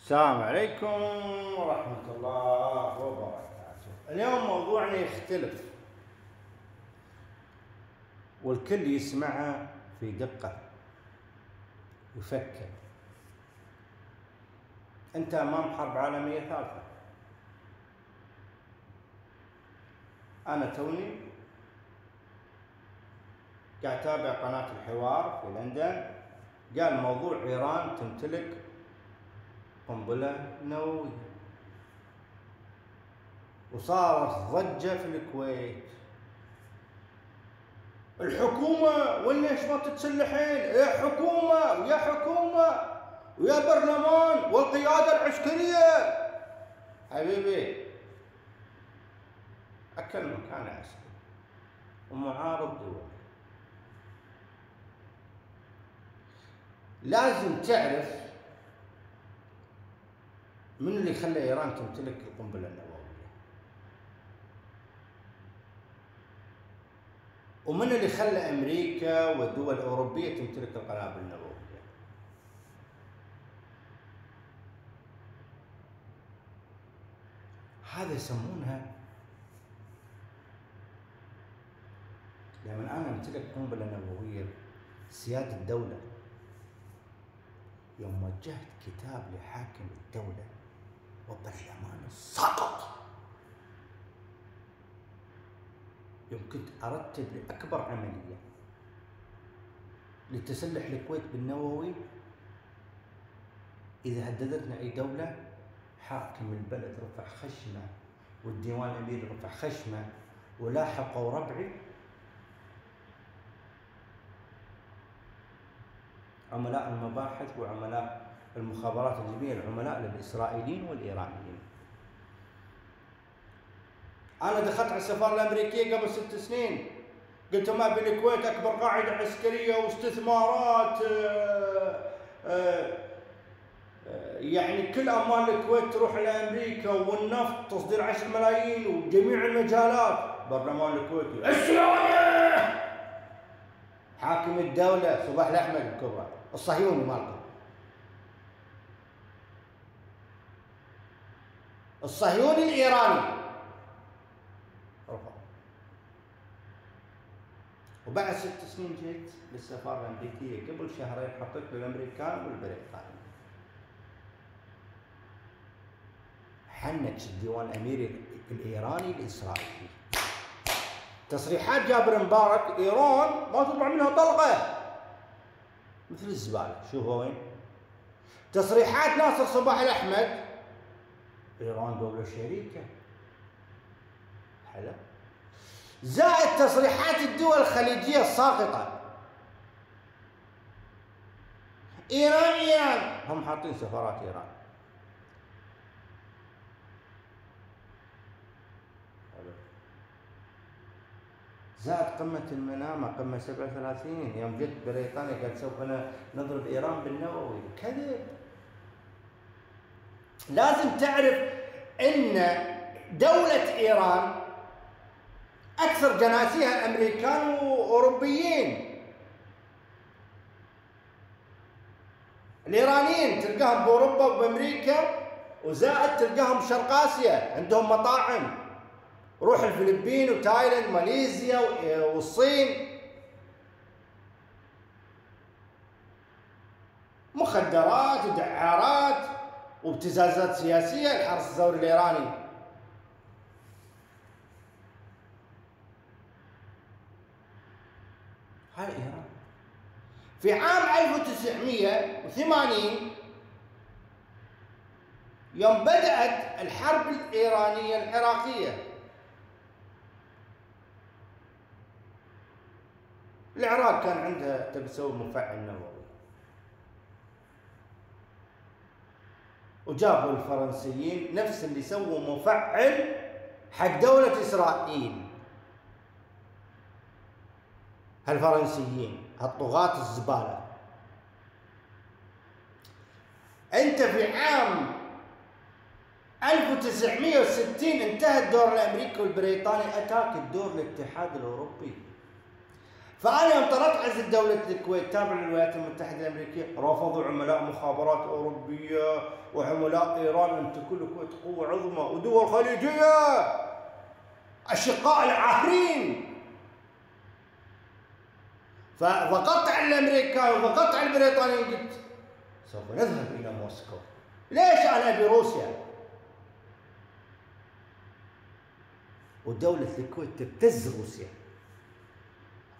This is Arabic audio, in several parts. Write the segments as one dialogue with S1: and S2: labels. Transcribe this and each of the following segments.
S1: السلام عليكم ورحمة الله وبركاته. اليوم موضوعنا يختلف والكل يسمعه في دقة ويفكر. أنت أمام حرب عالمية ثالثة. أنا توني قاعد أتابع قناة الحوار في لندن، قال موضوع إيران تمتلك قنبلة نووية، وصارت ضجة في الكويت. الحكومة وين ليش ما تتسلحين؟ يا حكومة ويا حكومة ويا برلمان والقيادة العسكرية. حبيبي أكلمك أنا عسكري ومعارض دولي. لازم تعرف من اللي خلى إيران تمتلك القنبلة النووية، ومن اللي خلى أمريكا والدول الأوروبية تمتلك القنابل النووية. هذا يسمونها لما أنا أمتلك قنبلة نووية سيادة الدولة. يوم وجهت كتاب لحاكم الدولة وبرلمان سقط، يوم كنت أرتب لأكبر عملية لتسلح الكويت بالنووي، إذا هددتنا أي دولة حاكم البلد رفع خشمه والديوان الأميري رفع خشمه ولاحقوا ربعي عملاء المباحث وعملاء المخابرات الجنوبية، العملاء للإسرائيليين والإيرانيين. أنا دخلت على السفارة الأمريكية قبل 6 سنين، قلت ما بالكويت أكبر قاعدة عسكرية واستثمارات، يعني كل أموال الكويت تروح لأمريكا، والنفط تصدير 10 ملايين وجميع المجالات. برلمان الكويتي الصهيوني، حاكم الدولة صباح الأحمد الكبرى الصهيوني مالكم، الصهيوني الإيراني رفض. وبعد 6 سنين جيت للسفارة الأمريكية، قبل شهرين حطيت للأمريكان والبريطاني. حنك الديوان الأميري الإيراني الإسرائيلي. تصريحات جابر مبارك إيران ما تطلع منها طلقة، مثل الزبالة. شوفوا وين تصريحات ناصر صباح الأحمد، إيران دولة شريكة. حلو. زائد تصريحات الدول الخليجية الساقطة. إيران هم حاطين سفارات إيران. زائد قمة المنامة، قمة 37 يوم جت بريطانيا قالت سوف نضرب إيران بالنووي. كذب. لازم تعرف إن دولة إيران أكثر جناسيها الأمريكان وأوروبيين. الإيرانيين تلقاهم بأوروبا وبأمريكا، وزائد تلقاهم شرق آسيا عندهم مطاعم. روح الفلبين وتايلاند ماليزيا والصين، مخدرات ودعارات وابتزازات سياسية، الحرس الثوري الإيراني. هاي إيران. في عام 1980 يوم بدأت الحرب الإيرانية العراقية، العراق كان عندها تبي تسوي مفاعل نووي، وجابوا الفرنسيين نفس اللي سووا مفاعل حق دولة إسرائيل. هالفرنسيين هالطغاة الزبالة. أنت في عام 1960 انتهى الدور الأمريكي والبريطاني، أتاك الدور الاتحاد الأوروبي. فانا يوم طلعت عزت دوله الكويت تابعه للولايات المتحده الامريكيه، رفضوا عملاء مخابرات اوروبيه وعملاء ايران ان تكون الكويت قوه عظمى ودول خليجيه اشقاء العاهرين. فضغطت على الامريكان وضغطت على البريطانيين، قلت سوف نذهب الى موسكو. ليش انا ابي روسيا؟ ودوله الكويت تبتز روسيا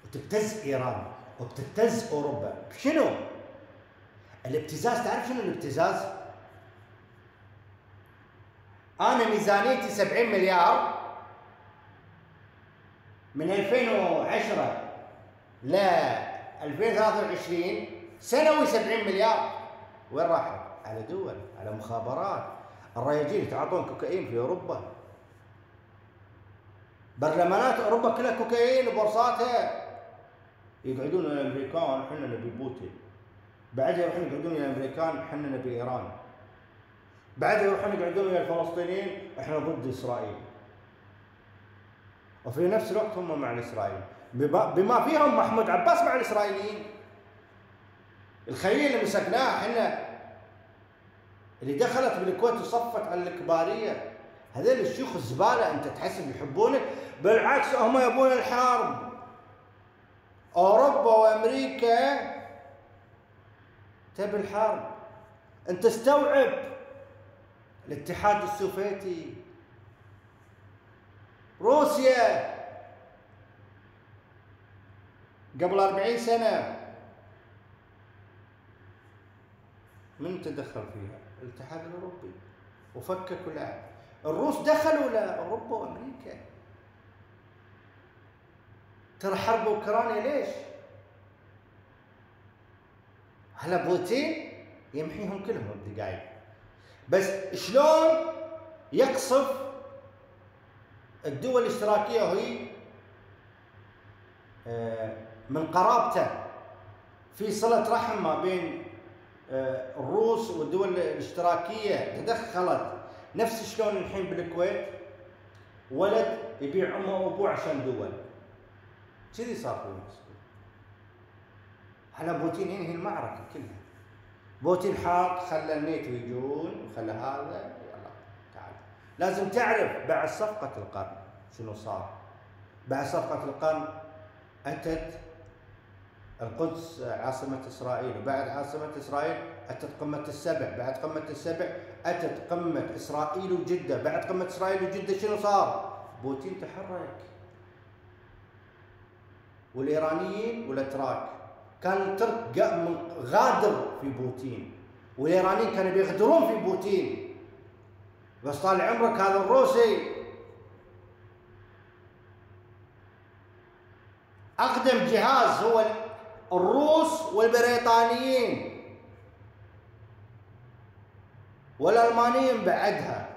S1: وتبتز ايران وبتبتز اوروبا. شنو؟ الابتزاز، تعرف شنو الابتزاز؟ انا ميزانيتي 70 مليار من 2010 ل 2023 سنوي 70 مليار. وين راحت؟ على دول، على مخابرات. الرياجيل يتعاطون كوكايين في اوروبا. برلمانات اوروبا كلها كوكايين وبورصاتها. يقعدون الامريكان احنا نبي بوتين، بعدها يروحون يقعدون الى الامريكان احنا نبي ايران، بعدها يروحون يقعدون الى الفلسطينيين احنا ضد اسرائيل، وفي نفس الوقت هم مع الاسرائيل، بما فيهم محمود عباس مع الاسرائيليين. الخليه اللي مسكناها احنا، اللي دخلت بالكويت وصفت على الكباريه، هذول الشيوخ الزباله انت تحسب يحبونك؟ بالعكس هم يبون الحرب. اوروبا وامريكا تبي الحرب. انت استوعب الاتحاد السوفيتي، روسيا قبل 40 سنه من تدخل فيها؟ الاتحاد الاوروبي وفككوا العالم. الروس دخلوا لاوروبا وامريكا. ترى حرب اوكرانيا ليش؟ هلا بوتين يمحيهم كلهم بدقائق، بس شلون يقصف الدول الاشتراكيه وهي من قرابته في صله رحم ما بين الروس والدول الاشتراكيه تدخلت. نفس شلون الحين بالكويت ولد يبيع امه وابوه عشان دول، كذي صار في المسكين. على بوتين ينهي المعركه كلها. بوتين حاط، خلى الناتو يجون وخلى هذا، يلا تعال. لازم تعرف بعد صفقه القرن شنو صار. بعد صفقه القرن اتت القدس عاصمة إسرائيل، وبعد عاصمة إسرائيل أتت قمة السبع، بعد قمة السبع أتت قمة إسرائيل وجدة، بعد قمة إسرائيل وجدة شنو صار؟ بوتين تحرك. والإيرانيين والأتراك، كان الترك غادر في بوتين، والإيرانيين كانوا بيغدرون في بوتين. بس طال عمرك هذا الروسي أقدم جهاز هو الروس والبريطانيين والألمانيين بعدها.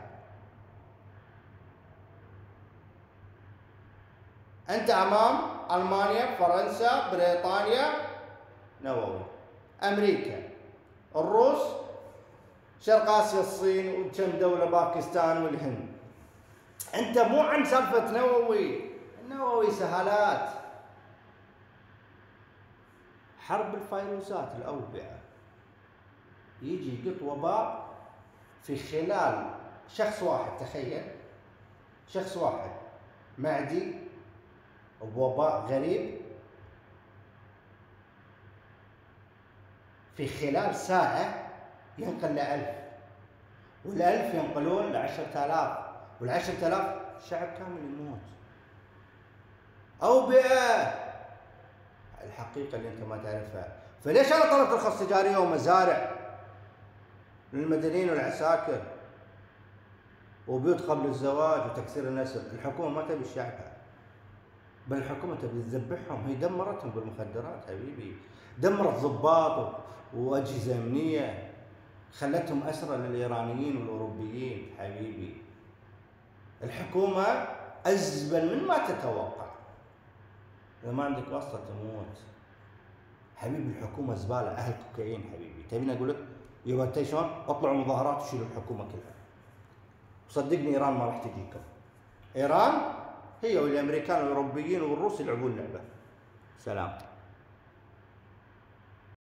S1: أنت أمام ألمانيا، فرنسا، بريطانيا نووي، أمريكا، الروس، شرق آسيا، الصين وكم دولة، باكستان والهند. أنت مو عن سالفة نووي، النووي سهالات. حرب الفيروسات الأوبئة، يجي يقط وباء في خلال شخص واحد. تخيل شخص واحد معدي بوباء غريب، في خلال ساعة ينقل ل1000، وال1000 ينقلون ل10,000، وال10,000 شعب كامل يموت. أوبئة الحقيقة اللي أنت ما تعرفها. فليش أنا طلبت رخص تجارية ومزارع للمدنيين والعساكر وبيوت قبل الزواج وتكسير النسل؟ الحكومة ما تبي شعبها، بل الحكومة تبي تذبحهم. هي دمرتهم بالمخدرات حبيبي، دمرت ضباط وأجهزة أمنية، خلتهم أسرى للإيرانيين والأوروبيين حبيبي. الحكومة أزبل من ما تتوقع. إذا ما عندك واسطة تموت حبيبي. الحكومة زبالة، أهل كوكايين حبيبي. تبيني أقول لك يبا أنت شلون؟ اطلعوا مظاهرات وشيلوا الحكومة كلها. وصدقني إيران ما راح تجيكم. إيران هي والأمريكان والأوروبيين والروس يلعبون لعبة. سلام.